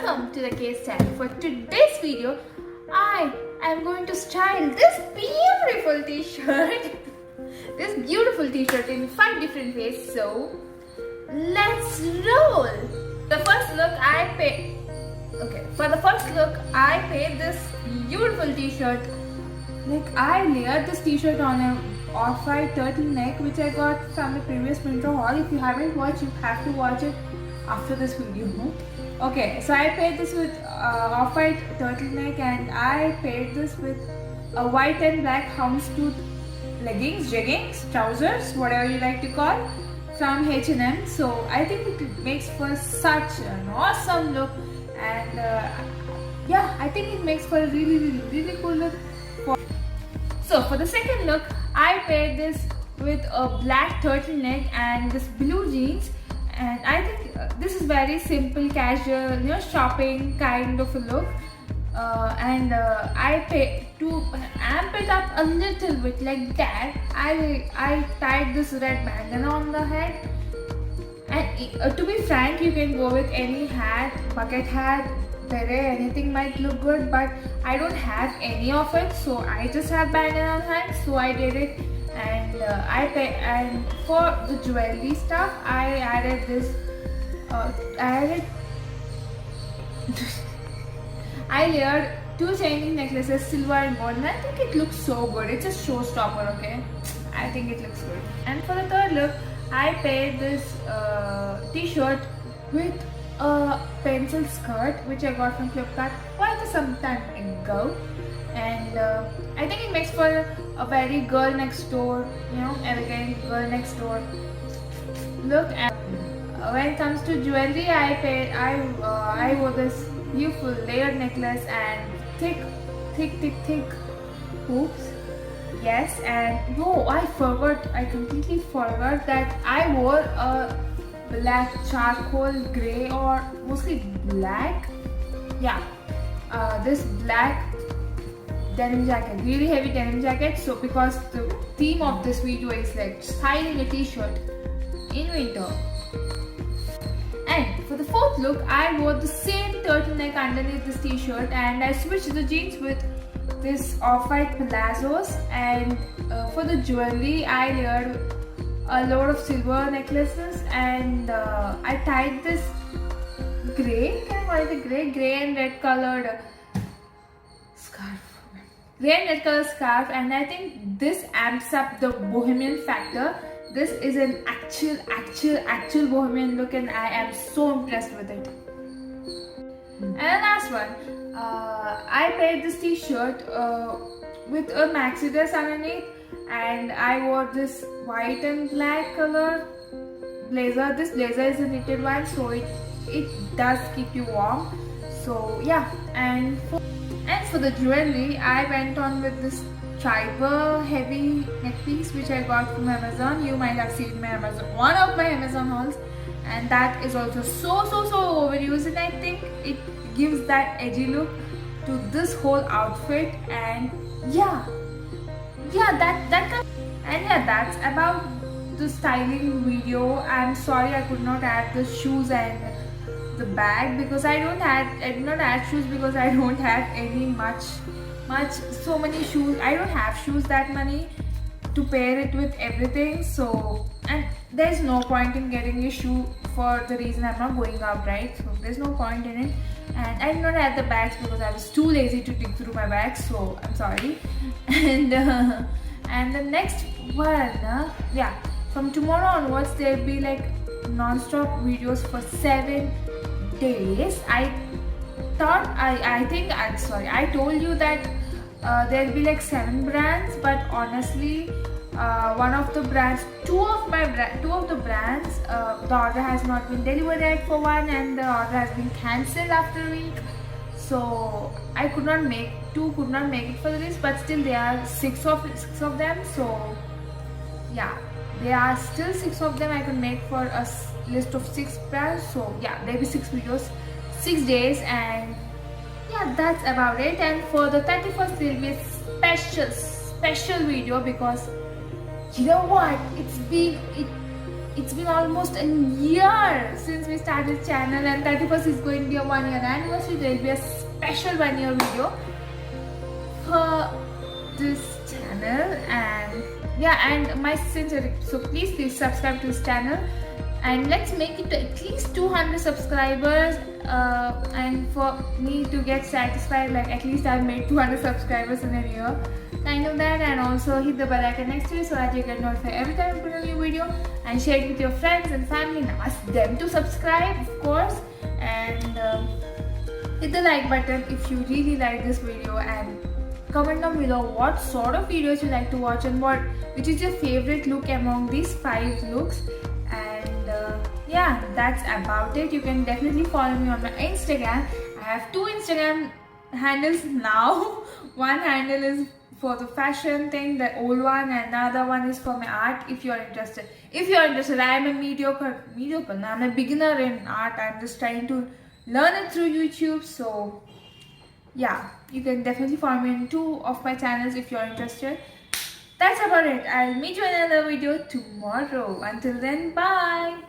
welcome to the K-Style. For today's video, I am going to style this beautiful t-shirt in 5 different ways. So, let's roll. For the first look, I paid this beautiful t-shirt. Like, I layered this t-shirt on a off-white turtleneck which I got from the previous winter haul. If you haven't watched, you have to watch it after this video. Okay, so I paired this with off-white turtleneck, and I paired this with a white and black houndstooth leggings, jeggings, trousers, whatever you like to call, from H&M. So I think it makes for such an awesome look, and yeah, I think it makes for a really cool look. So for the second look, I paired this with a black turtleneck and this blue jeans, and I think this is very simple, casual, shopping kind of a look. I paid to amp it up a little bit like that. I tied this red bandana on the head, and to be frank, you can go with any hat, bucket hat, beret, anything might look good, but I don't have any of it, so I just have bandana on hand, so I did it. And and for the jewelry stuff, I added this. I layered 2 Chinese necklaces, silver and gold, and I think it looks so good. It's a showstopper, okay? I think it looks good. And for the third look, I paired this t-shirt with a pencil skirt which I got from Flipkart quite some time ago, and I think it makes for a very girl next door, elegant girl next door look. And when it comes to jewelry, I wore this beautiful layered necklace and thick hoops. Yes, and no, I completely forgot that I wore a black charcoal grey, or mostly black, this black denim jacket, really heavy denim jacket. So because the theme of this video is like styling a t-shirt in winter. And for the fourth look, I wore the same turtleneck underneath this t-shirt, and I switched the jeans with this off-white palazzos. And for the jewelry, I layered a load of silver necklaces, and I tied this grey and red colored scarf. And I think this amps up the bohemian factor. This is an actual bohemian look, and I am so impressed with it. And the last one, I paired this t-shirt with a maxi dress underneath, and I wore this white and black color blazer. This blazer is a knitted one, so it does keep you warm. So yeah, and for the jewelry, I went on with this tribal heavy neckpiece which I got from Amazon. You might have seen one of my Amazon hauls, and that is also so overused, and I think it gives that edgy look to this whole outfit. And that's about the styling video. I'm sorry I could not add the shoes and the bag because I did not add shoes because I don't have so many shoes. I don't have shoes that many to pair it with everything. So, and there's no point in getting a shoe for the reason I'm not going out, right? So there's no point in it. And I did not add the bags because I was too lazy to dig through my bags, so I'm sorry. And the next one, from tomorrow onwards there'll be like non-stop videos for 7 days. I told you that there'll be like 7 brands, but honestly, one of the brands, two of the brands, the order has not been delivered yet for one, and the order has been cancelled after a week. So I could not make it for this, but still there are 6 of them. So yeah, there are still 6 of them I could make for a list of 6 brands. So yeah, there'll be 6 videos, 6 days, and yeah, that's about it. And for the 31st there will be a special video, because you know what, it's been almost a year since we started channel, and 31st is going to be a 1 year anniversary. There will be a special 1 year video for this channel, and yeah, and my sincere, so please subscribe to this channel, and let's make it to at least 200 subscribers, and for me to get satisfied, like at least I've made 200 subscribers in a year, kind of that. And also hit the bell icon next to it so that you get notified every time I put a new video, and share it with your friends and family and ask them to subscribe, of course. And hit the like button if you really like this video, and comment down below what sort of videos you like to watch, and which is your favorite look among these 5 looks. And yeah, that's about it. You can definitely follow me on my Instagram. I have 2 Instagram handles now. One handle is for the fashion thing, the old one, and another one is for my art. If you're interested, I am a mediocre, I'm a beginner in art. I'm just trying to learn it through YouTube. So yeah, you can definitely follow me in 2 of my channels if you're interested. That's about it. I'll meet you in another video tomorrow. Until then, bye.